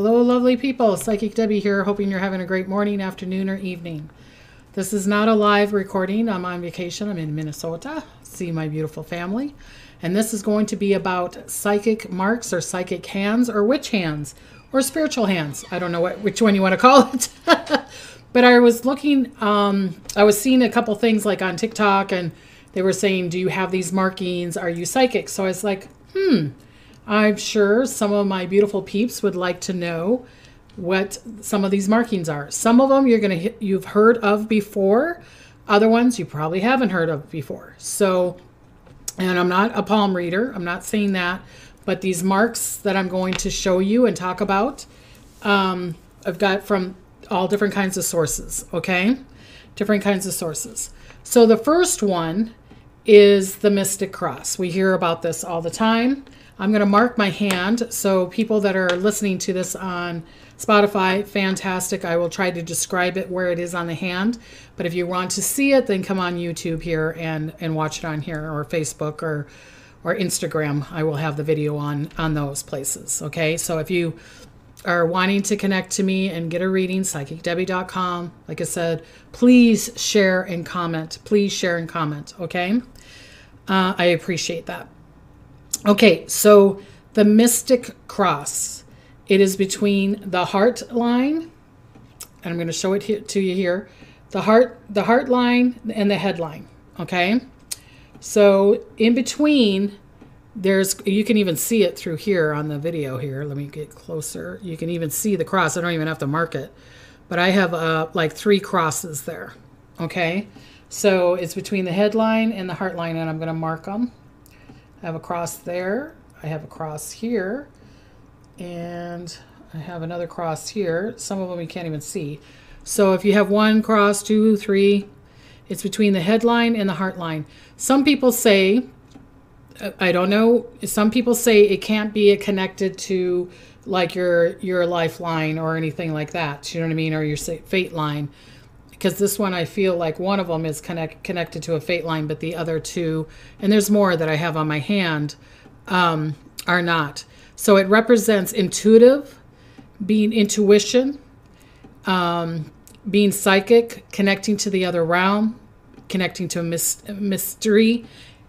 Hello, lovely people. Psychic Debbie here, hoping you're having a great morning, afternoon, or evening. This is not a live recording. I'm on vacation. I'm in Minnesota. See my beautiful family. And this is going to be about psychic marks or psychic hands or witch hands or spiritual hands. I don't know which one you want to call it. But I was looking, I was seeing a couple things like on TikTok, and they were saying, do you have these markings? Are you psychic? So I was like, I'm sure some of my beautiful peeps would like to know what some of these markings are. Some of them you've heard of before. Other ones you probably haven't heard of before. So, and I'm not a palm reader. I'm not saying that. But these marks that I'm going to show you and talk about, I've got from all different kinds of sources, okay? Different kinds of sources. So the first one is the Mystic Cross. We hear about this all the time. I'm going to mark my hand. So people that are listening to this on Spotify, fantastic. I will try to describe it where it is on the hand. But if you want to see it, then come on YouTube here and watch it on here, or Facebook or Instagram. I will have the video on those places. Okay. So if you are wanting to connect to me and get a reading, psychicdebbie.com. Like I said, please share and comment. Please share and comment. Okay. I appreciate that. Okay. So the Mystic Cross, it is between the heart line, and I'm going to show it to you here. The heart line and the head line. Okay. So in between, you can even see it through here on the video here. Let me get closer. You can even see the cross. I don't even have to mark it, but I have like 3 crosses there. Okay. So it's between the head line and the heart line, and I'm going to mark them. I have a cross there. I have a cross here, and I have another cross here. Some of them you can't even see. So if you have 1 cross, 2, 3, it's between the head line and the heart line. Some people say, I don't know, some people say it can't be connected to like your lifeline or anything like that. You know what I mean? Or your fate line. Because this one, I feel like one of them is connected to a fate line, but the other 2, and there's more that I have on my hand, are not. So it represents intuitive, being intuition, being psychic, connecting to the other realm, connecting to a mystery.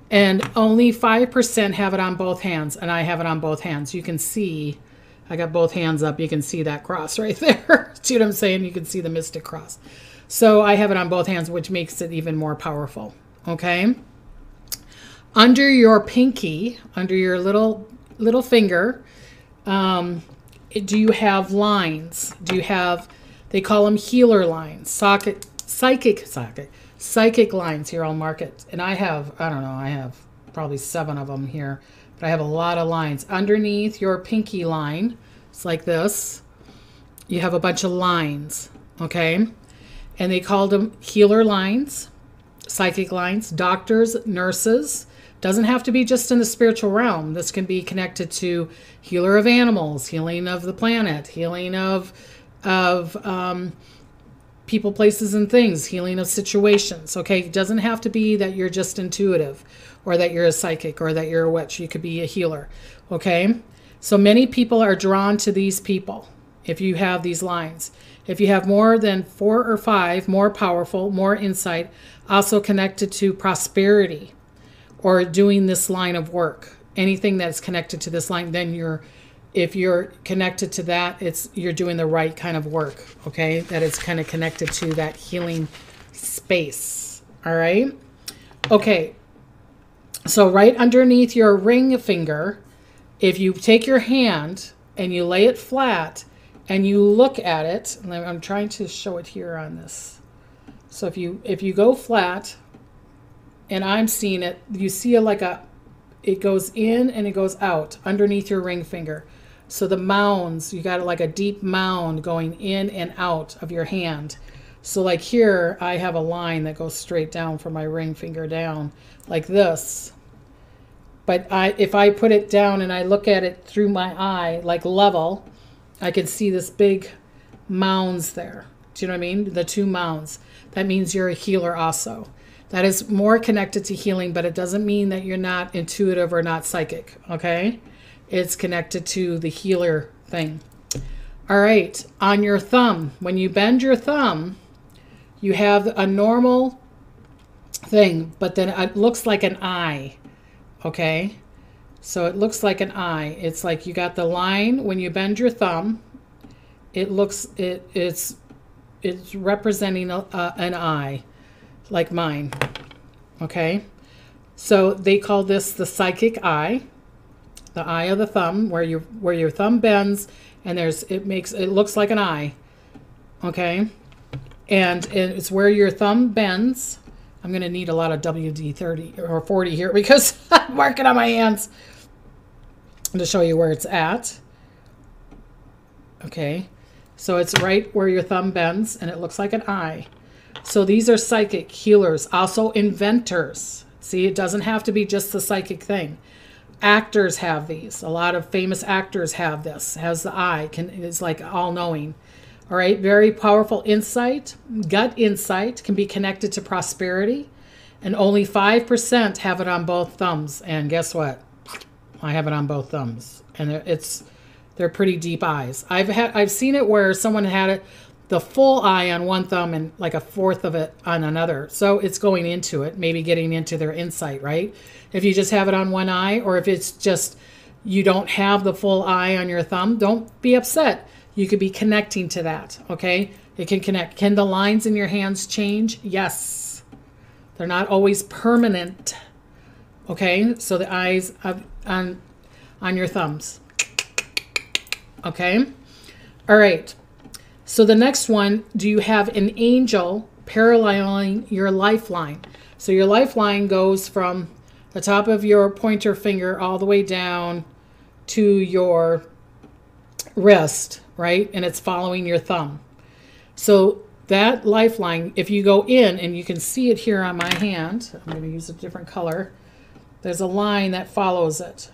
And only 5% have it on both hands, and I have it on both hands. You can see, I got both hands up. You can see that cross right there. See what I'm saying? You can see the Mystic Cross. So I have it on both hands, which makes it even more powerful. Okay. Under your pinky, under your little finger, do you have lines? Do you have, they call them healer lines, psychic lines here. I'll mark it. And I have probably 7 of them here, but I have a lot of lines underneath your pinky line. It's like this. You have a bunch of lines. Okay. And they called them healer lines, psychic lines, doctors, nurses. Doesn't have to be just in the spiritual realm. This can be connected to healer of animals, healing of the planet, healing of people, places, and things, healing of situations. Okay. It doesn't have to be that you're just intuitive or that you're a psychic or that you're a witch. You could be a healer. Okay. So many people are drawn to these people if you have these lines. If you have more than 4 or 5, more powerful, more insight, also connected to prosperity or doing this line of work, anything that's connected to this line, then if you're connected to that, you're doing the right kind of work, okay? That it's kind of connected to that healing space, all right? Okay, so right underneath your ring finger, if you take your hand and you lay it flat and you look at it, and I'm trying to show it here on this. So if you go flat and I'm seeing it, you see it goes in and it goes out underneath your ring finger. So the mounds, you got like a deep mound going in and out of your hand. So like here, I have a line that goes straight down from my ring finger down like this. But if I put it down and I look at it through my eye, like level, I can see this big mounds there. Do you know what I mean? The 2 mounds. That means you're a healer also. That is more connected to healing, but it doesn't mean that you're not intuitive or not psychic. Okay. It's connected to the healer thing. All right, on your thumb, when you bend your thumb, you have a normal thing, but then it looks like an eye, okay? So it looks like an eye. It's like you got the line when you bend your thumb. It's representing an eye, like mine, okay? So they call this the psychic eye, the eye of the thumb, where your thumb bends, and it looks like an eye, okay? And it's where your thumb bends. I'm going to need a lot of WD-30 or 40 here because I'm marking on my hands to show you where it's at. Okay, so it's right where your thumb bends, and it looks like an eye. So these are psychic healers, also inventors. See, it doesn't have to be just the psychic thing. Actors have these. A lot of famous actors have this. Has the eye, is like all-knowing. All right, very powerful insight. Gut insight can be connected to prosperity, and only 5% have it on both thumbs. And guess what? I have it on both thumbs, and they're pretty deep eyes. I've seen it where someone had it the full eye on one thumb and like a fourth of it on another. So it's going into it, maybe getting into their insight, right? If you just have it on one eye, or if it's just you don't have the full eye on your thumb, don't be upset. You could be connecting to that, okay? It can connect. Can the lines in your hands change? Yes. They're not always permanent, okay? So the eyes on your thumbs, okay? All right. So the next one, do you have an angel paralyzing your lifeline? So your lifeline goes from the top of your pointer finger all the way down to your wrist, right? And it's following your thumb. So that lifeline, if you go in, and you can see it here on my hand, I'm going to use a different color. There's a line that follows it.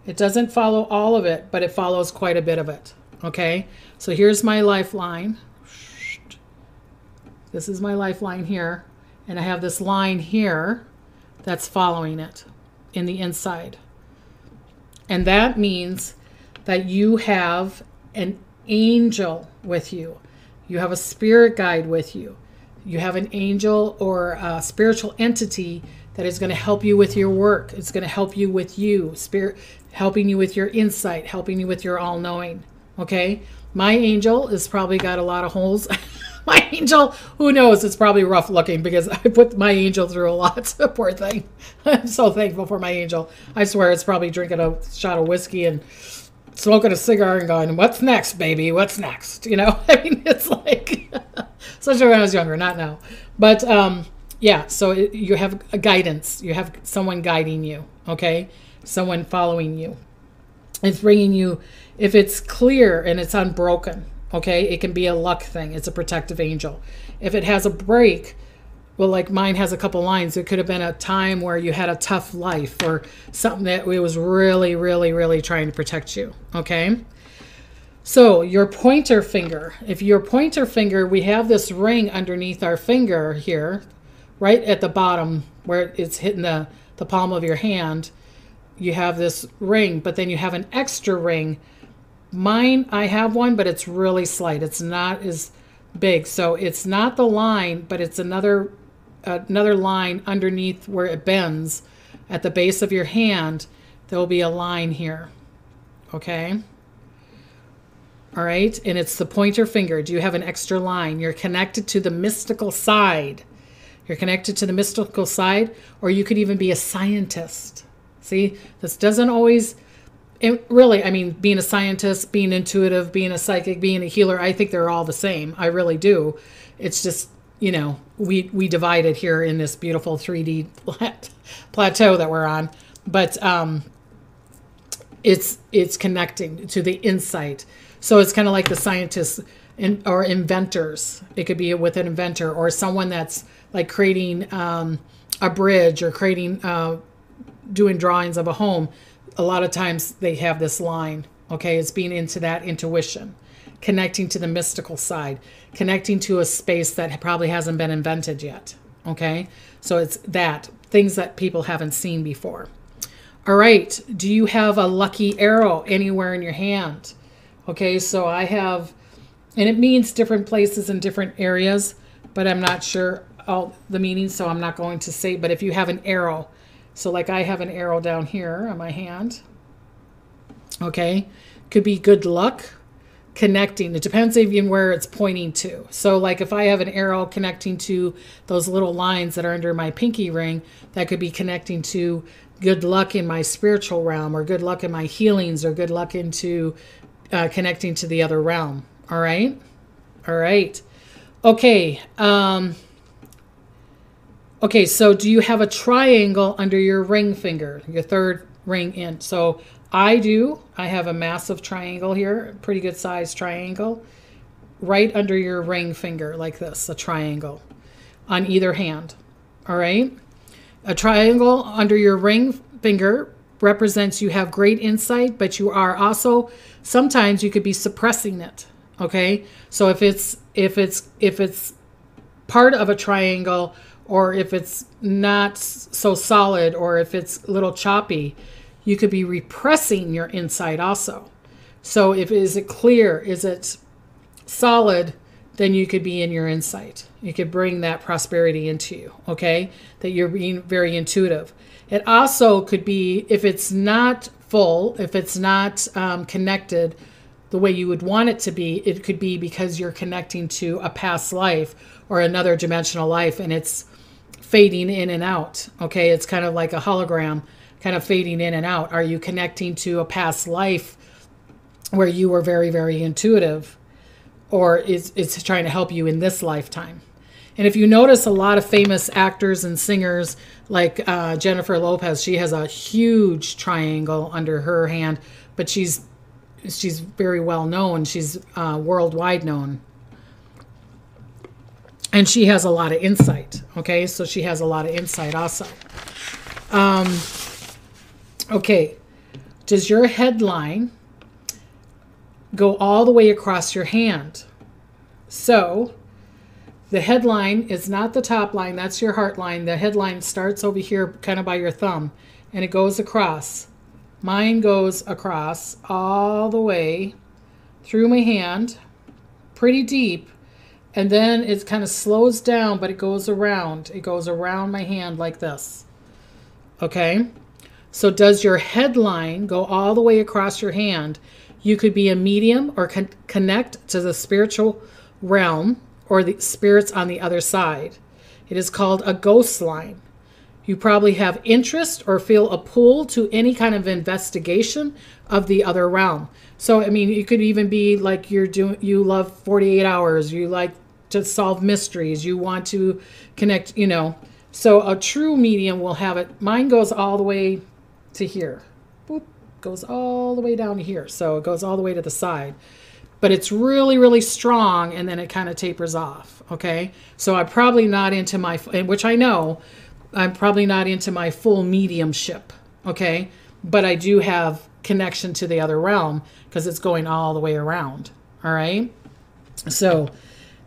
It doesn't follow all of it, but it follows quite a bit of it. Okay, so here's my lifeline. This is my lifeline here, and I have this line here that's following it in the inside. And that means that you have an angel with you. You have a spirit guide with you. You have an angel or a spiritual entity that is going to help you with your work. It's going to help you with spirit, helping you with your insight, helping you with your all-knowing. Okay, my angel has probably got a lot of holes. My angel, who knows, it's probably rough looking because I put my angel through a lot. Poor thing. I'm so thankful for my angel. I swear it's probably drinking a shot of whiskey and smoking a cigar and going, what's next, baby? What's next? You know, I mean, it's like, especially when I was younger, not now. But yeah, so you have a guidance. You have someone guiding you, okay? Someone following you. It's bringing you, if it's clear and it's unbroken, okay, it can be a luck thing. It's a protective angel. If it has a break, well, like mine has a couple lines. It could have been a time where you had a tough life or something that it was really, really, really trying to protect you, okay? So your pointer finger, if your pointer finger, we have this ring underneath our finger here, right at the bottom where it's hitting the palm of your hand. You have this ring, but then you have an extra ring. Mine, I have one, but it's really slight. It's not as big. So it's not the line, but it's another line underneath where it bends at the base of your hand. There will be a line here. Okay. All right. And it's the pointer finger. Do you have an extra line? You're connected to the mystical side. You're connected to the mystical side, or you could even be a scientist. See, this doesn't always, really, I mean, being a scientist, being intuitive, being a psychic, being a healer, I think they're all the same. I really do. It's just, you know, we divide it here in this beautiful 3D plateau that we're on. But it's connecting to the insight. So it's kind of like the scientists or inventors. It could be with an inventor or someone that's like creating a bridge or creating doing drawings of a home. A lot of times they have this line, okay? It's being into that intuition, connecting to the mystical side, connecting to a space that probably hasn't been invented yet, okay? So it's that, things that people haven't seen before. All right, do you have a lucky arrow anywhere in your hand? Okay, so I have, and it means different places in different areas, but I'm not sure all the meanings, so I'm not going to say. But if you have an arrow, so like I have an arrow down here on my hand, okay, could be good luck, connecting. It depends even where it's pointing to. So like if I have an arrow connecting to those little lines that are under my pinky ring, that could be connecting to good luck in my spiritual realm, or good luck in my healings, or good luck into connecting to the other realm. All right. All right. Okay. Okay. So do you have a triangle under your ring finger, your third ring in? So I do. I have a massive triangle here, pretty good sized triangle, right under your ring finger, like this, a triangle on either hand. All right. A triangle under your ring finger represents you have great insight, but you are also, sometimes you could be suppressing it. Okay. So if it's part of a triangle, or if it's not so solid, or if it's a little choppy, you could be repressing your insight also. So is it clear? Is it solid? Then you could be in your insight. You could bring that prosperity into you, okay? That you're being very intuitive. It also could be, if it's not full, if it's not connected the way you would want it to be, it could be because you're connecting to a past life or another dimensional life, and it's fading in and out, okay? It's kind of like a hologram, kind of fading in and out. Are you connecting to a past life where you were very, very intuitive, or it's trying to help you in this lifetime? And if you notice, a lot of famous actors and singers, like Jennifer Lopez, she has a huge triangle under her hand, but she's very well known. She's worldwide known. And she has a lot of insight, okay? So she has a lot of insight also. Okay, does your headline go all the way across your hand? So the headline is not the top line, that's your heart line. The headline starts over here kind of by your thumb, and it goes across. Mine goes across all the way through my hand, pretty deep, and then it kind of slows down, but it goes around. It goes around my hand like this. Okay? So does your headline go all the way across your hand? You could be a medium or connect to the spiritual realm or the spirits on the other side. It is called a ghost line. You probably have interest or feel a pull to any kind of investigation of the other realm. So, I mean, you could even be like you love 48 hours. You like to solve mysteries. You want to connect, you know. So a true medium will have it. Mine goes all the way to here. Boop, goes all the way down to here. So it goes all the way to the side. But it's really, really strong, and then it kind of tapers off, okay? So I'm probably not into my, which I know, I'm probably not into my full mediumship, okay? But I do have connection to the other realm because it's going all the way around, all right? So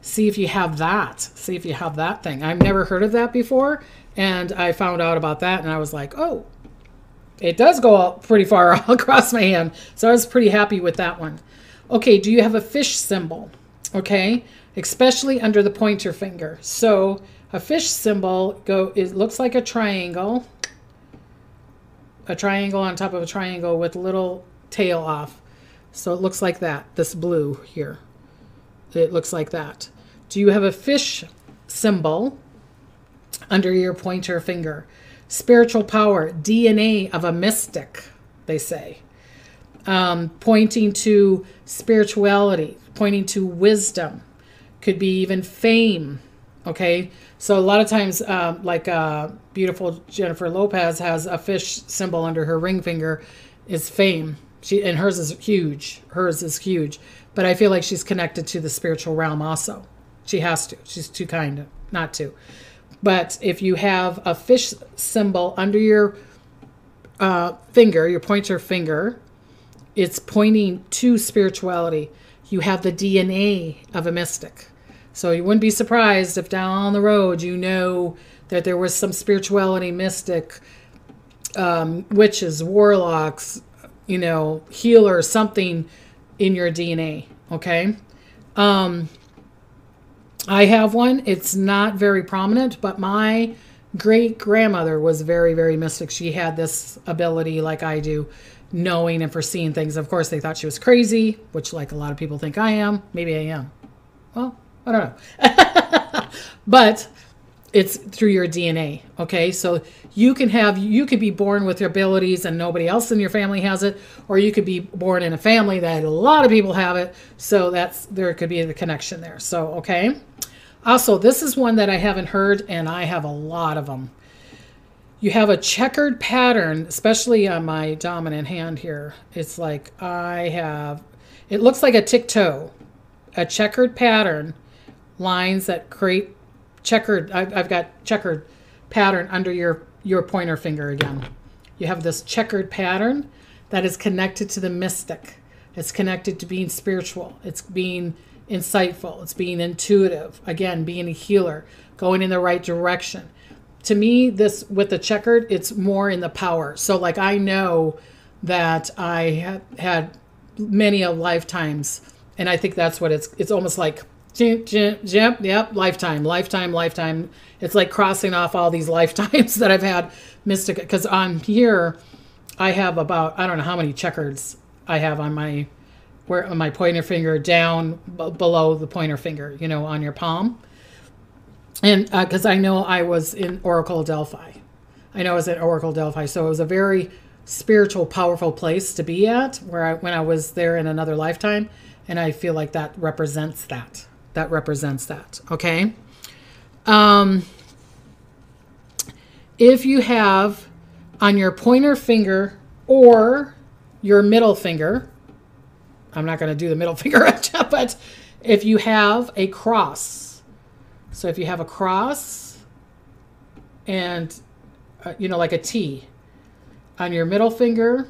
see if you have that. See if you have that thing. I've never heard of that before, and I found out about that, and I was like, oh, it does go out pretty far across my hand. So I was pretty happy with that one. Okay, do you have a fish symbol? Okay, especially under the pointer finger. So a fish symbol it looks like a triangle on top of a triangle with a little tail off. So it looks like that, this blue here. It looks like that. Do you have a fish symbol under your pointer finger? Spiritual power, DNA of a mystic, they say. Pointing to spirituality, pointing to wisdom, could be even fame. Okay, so a lot of times, beautiful Jennifer Lopez has a fish symbol under her ring finger, is fame. And hers is huge. Hers is huge, but I feel like she's connected to the spiritual realm also. She has to. She's too kind not to. But if you have a fish symbol under your finger, your pointer finger, it's pointing to spirituality. You have the DNA of a mystic. So you wouldn't be surprised if down the road you know that there was some spirituality mystic, witches, warlocks, healer, something in your DNA. Okay. I have one. It's not very prominent, but my great grandmother was very, very mystic. She had this ability, like I do, knowing and foreseeing things. Of course, they thought she was crazy, which, like, a lot of people think I am. Maybe I am. Well, I don't know. But it's through your DNA. Okay. So you could be born with your abilities and nobody else in your family has it, or you could be born in a family that a lot of people have it. So there could be the connection there. So, okay. Also, this is one that I haven't heard, and I have a lot of them. You have a checkered pattern, especially on my dominant hand here. It's like it looks like a tic-tac-toe, a checkered pattern, lines that create checkered. I've got checkered pattern under your pointer finger again. You have this checkered pattern that is connected to the mystic. It's connected to being spiritual. It's being insightful. It's being intuitive. Again, being a healer, going in the right direction. To me, this with the checkered, it's more in the power. So like I know that I have had many a lifetimes, and I think that's what it's almost like yep, lifetime. It's like crossing off all these lifetimes that I've had mystic, because on here I have about, I don't know how many checkers I have on my pointer finger down below the pointer finger, on your palm. And because I know I was in Oracle Delphi. So it was a very spiritual, powerful place to be at when I was there in another lifetime. And I feel like that represents that. Okay. If you have on your pointer finger or your middle finger, I'm not going to do the middle finger, but if you have a cross, so if you have a cross and, like a T on your middle finger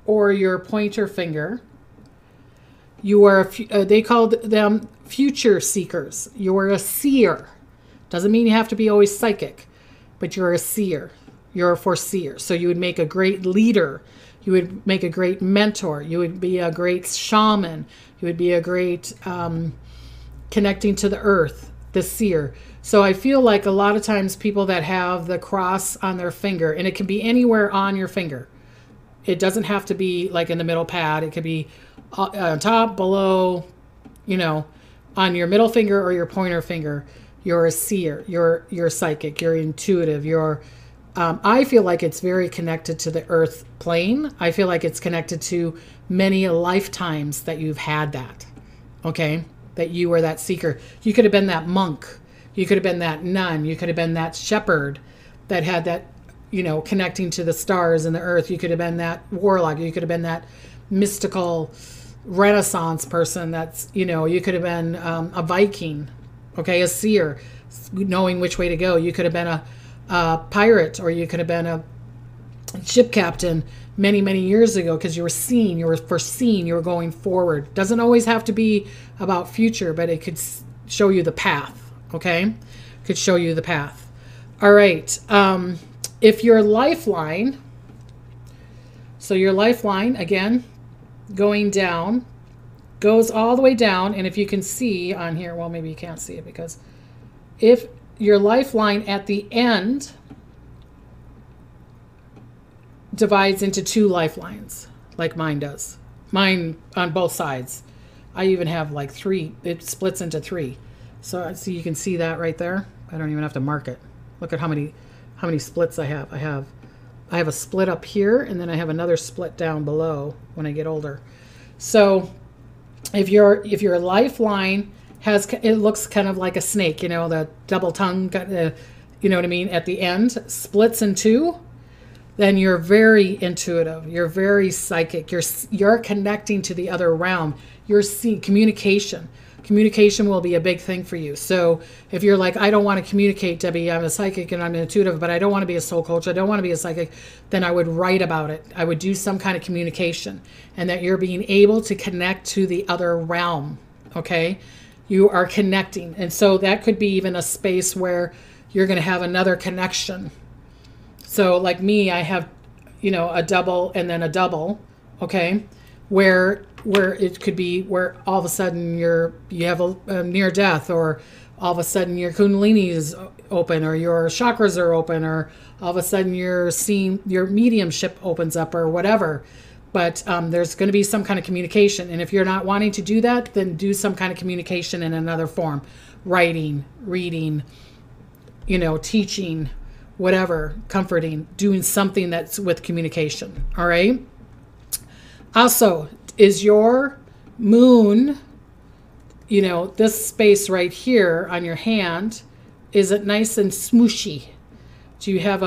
or your pointer finger, you are, they called them future seekers. You are a seer. Doesn't mean you have to be always psychic, but you're a seer. You're a foreseer. So you would make a great leader. You would make a great mentor. You would be a great shaman. You would be a great connecting to the earth, the seer. So I feel like a lot of times people that have the cross on their finger, and it can be anywhere on your finger. It doesn't have to be like in the middle pad. It could be on top, below, on your middle finger or your pointer finger. You're a seer. You're psychic. You're intuitive. I feel like it's very connected to the earth plane. I feel like it's connected to many lifetimes that you've had that. Okay? That you were that seeker. You could have been that monk. You could have been that nun. You could have been that shepherd that had that, connecting to the stars and the earth. You could have been that warlock. You could have been that mystical Renaissance person that's, you could have been a Viking, okay, a seer, knowing which way to go. You could have been a pirate, or you could have been a ship captain many, many years ago, because you were seen, you were foreseen, you were going forward. Doesn't always have to be about future, but it could show you the path, okay? Could show you the path. All right. If your lifeline, so your lifeline, again, going down, goes all the way down, and if you can see on here, well, maybe you can't see it, because if your lifeline at the end divides into two lifelines, like mine does. Mine on both sides. I even have like 3. It splits into 3. So you can see that right there. I don't even have to mark it. Look at how many splits I have. I have a split up here, and then I have another split down below when I get older. So if your lifeline has, it looks kind of like a snake, the double tongue, you know what I mean, at the end, splits in 2, then you're very intuitive. You're very psychic. You're connecting to the other realm. You're seeing communication. Communication will be a big thing for you. So if you're like, I don't want to communicate, Debbie, I'm a psychic and I'm intuitive, but I don't want to be a soul coach, I don't want to be a psychic, then I would write about it. I would do some kind of communication, and that you're being able to connect to the other realm, okay? You are connecting. And so that could be even a space where you're going to have another connection. So like me, I have, a double and then a double, okay? Where where it could be where all of a sudden you have a near death, or all of a sudden your kundalini is open, or your chakras are open, or all of a sudden you're seeing your mediumship opens up, or whatever. But there's going to be some kind of communication. And if you're not wanting to do that, then do some kind of communication in another form. Writing, reading, teaching, whatever, comforting, doing something that's with communication. All right. Also, is your moon, this space right here on your hand, is it nice and smooshy? Do you have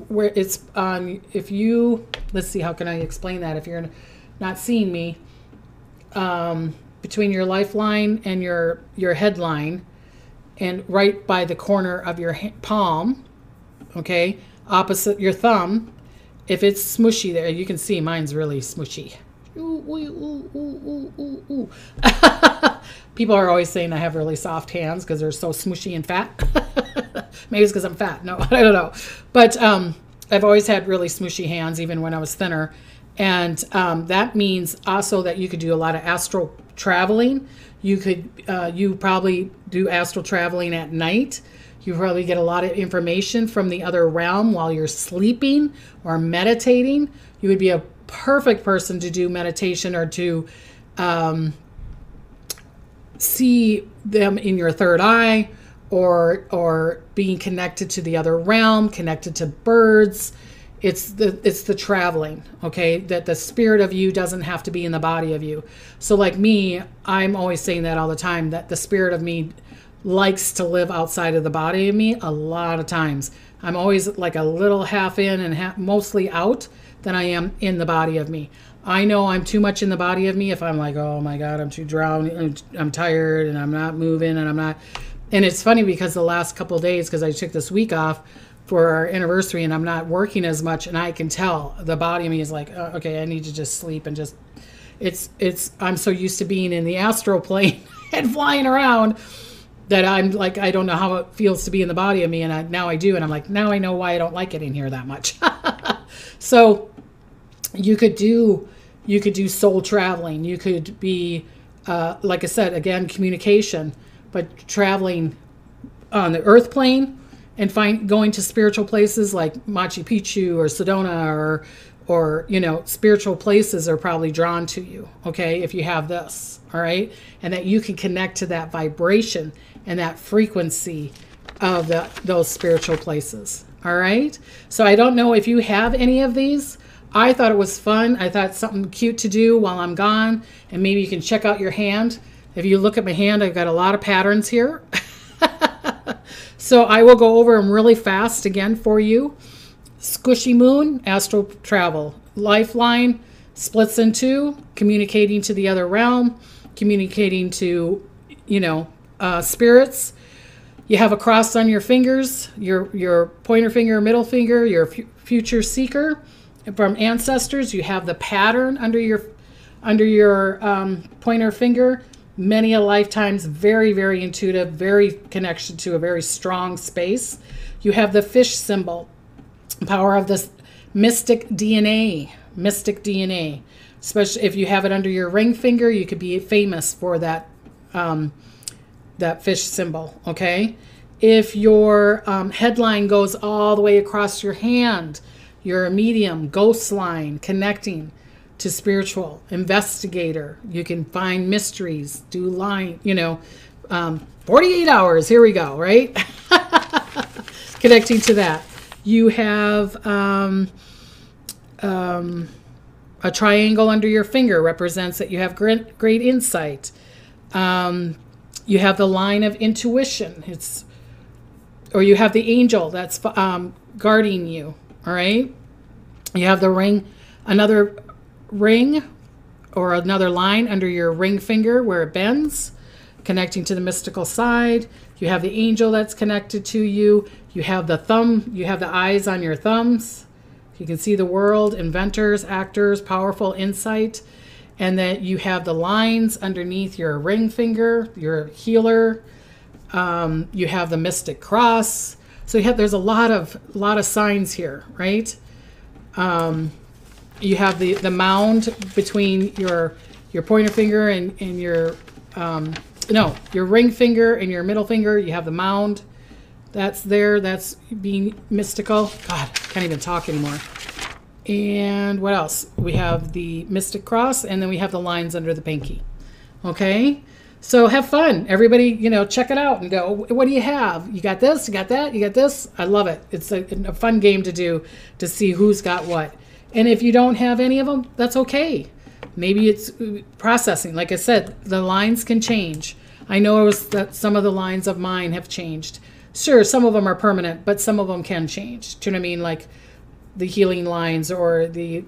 where it's on, let's see, how can I explain that if you're not seeing me? Between your lifeline and your headline, and right by the corner of your palm, okay, opposite your thumb, if it's smushy there, you can see mine's really smushy. Ooh, ooh, ooh, ooh, ooh, ooh. People are always saying I have really soft hands because they're so smushy and fat. Maybe it's because I'm fat. No, I don't know. But I've always had really smushy hands, even when I was thinner. And that means also that you could do a lot of astral traveling. You probably do astral traveling at night. You probably get a lot of information from the other realm while you're sleeping or meditating. You would be a perfect person to do meditation, or to see them in your third eye, or being connected to the other realm, connected to birds. It's the traveling, okay? That the spirit of you doesn't have to be in the body of you. So like me, I'm always saying that all the time, that the spirit of me likes to live outside of the body of me a lot of times. I'm always like a little half in and mostly out than I am in the body of me. I know I'm too much in the body of me if I'm like, oh my God, I'm too drowning, I'm tired, and I'm not moving, and I'm not. And it's funny because the last couple of days, because I took this week off for our anniversary and I'm not working as much, and I can tell the body of me is like, oh, okay, I need to just sleep and just, I'm so used to being in the astral plane and flying around that I'm like, I don't know how it feels to be in the body of me. And now I do. And I'm like, now I know why I don't like it in here that much. So you could do soul traveling. You could be, like I said, again, communication, but traveling on the earth plane and going to spiritual places like Machu Picchu or Sedona, or spiritual places are probably drawn to you, okay, if you have this, all right? And that you can connect to that vibration and that frequency of those spiritual places, all right? So I don't know if you have any of these. I thought it was fun. I thought something cute to do while I'm gone, and maybe you can check out your hand. If you look at my hand, I've got a lot of patterns here. So I will go over them really fast again for you. Squishy moon, astral travel. Lifeline, splits in two, communicating to the other realm, communicating to, spirits. You have a cross on your fingers, your pointer finger, middle finger, your future seeker. From ancestors, you have the pattern under your pointer finger. Many a lifetimes, very, very intuitive, very connection to a very strong space. You have the fish symbol, power of this mystic DNA. Especially if you have it under your ring finger, you could be famous for that fish symbol, okay? If your headline goes all the way across your hand, you're a medium, ghost line, connecting to spiritual, investigator. You can find mysteries, do line, 48 hours, here we go, right? Connecting to that. You have a triangle under your finger, represents that you have great insight. You have the line of intuition. Or you have the angel that's guarding you, all right? You have the ring, another ring or another line under your ring finger where it bends, connecting to the mystical side. You have the angel that's connected to you. You have the thumb, you have the eyes on your thumbs. You can see the world, inventors, actors, powerful insight. And then you have the lines underneath your ring finger, your healer. You have the mystic cross. So there's a lot of signs here, right? You have the mound between your your pointer finger and your, no, your ring finger and your middle finger. You have the mound. That's there. That's being mystical. God, can't even talk anymore. And what else? We have the mystic cross, and then we have the lines under the pinky. Okay? So have fun. Everybody, you know, check it out and go, what do you have? You got this? You got that? You got this? I love it. It's a fun game to do to see who's got what. And if you don't have any of them, that's okay. Maybe it's processing. Like I said, the lines can change. I know that some of the lines of mine have changed. Sure, some of them are permanent, but some of them can change. Do you know what I mean? Like the healing lines or the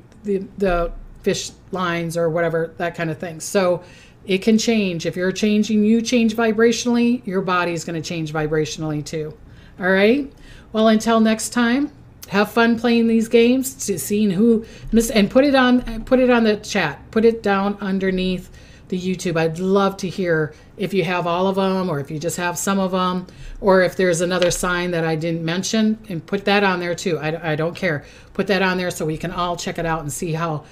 fish lines or whatever, that kind of thing. So it can change. If you're changing, you change vibrationally, your body's going to change vibrationally too. All right? Well, until next time, have fun playing these games, to seeing who, and put it on the chat. Put it down underneath the YouTube. I'd love to hear if you have all of them, or if you just have some of them, or if there's another sign that I didn't mention, and put that on there too. I don't care. Put that on there so we can all check it out and see how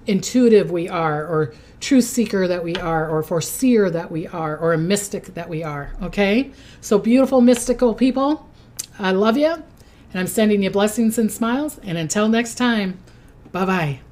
intuitive we are, or truth seeker that we are, or foreseer that we are, or a mystic that we are. Okay? So beautiful mystical people, I love you, and I'm sending you blessings and smiles, and until next time, bye-bye.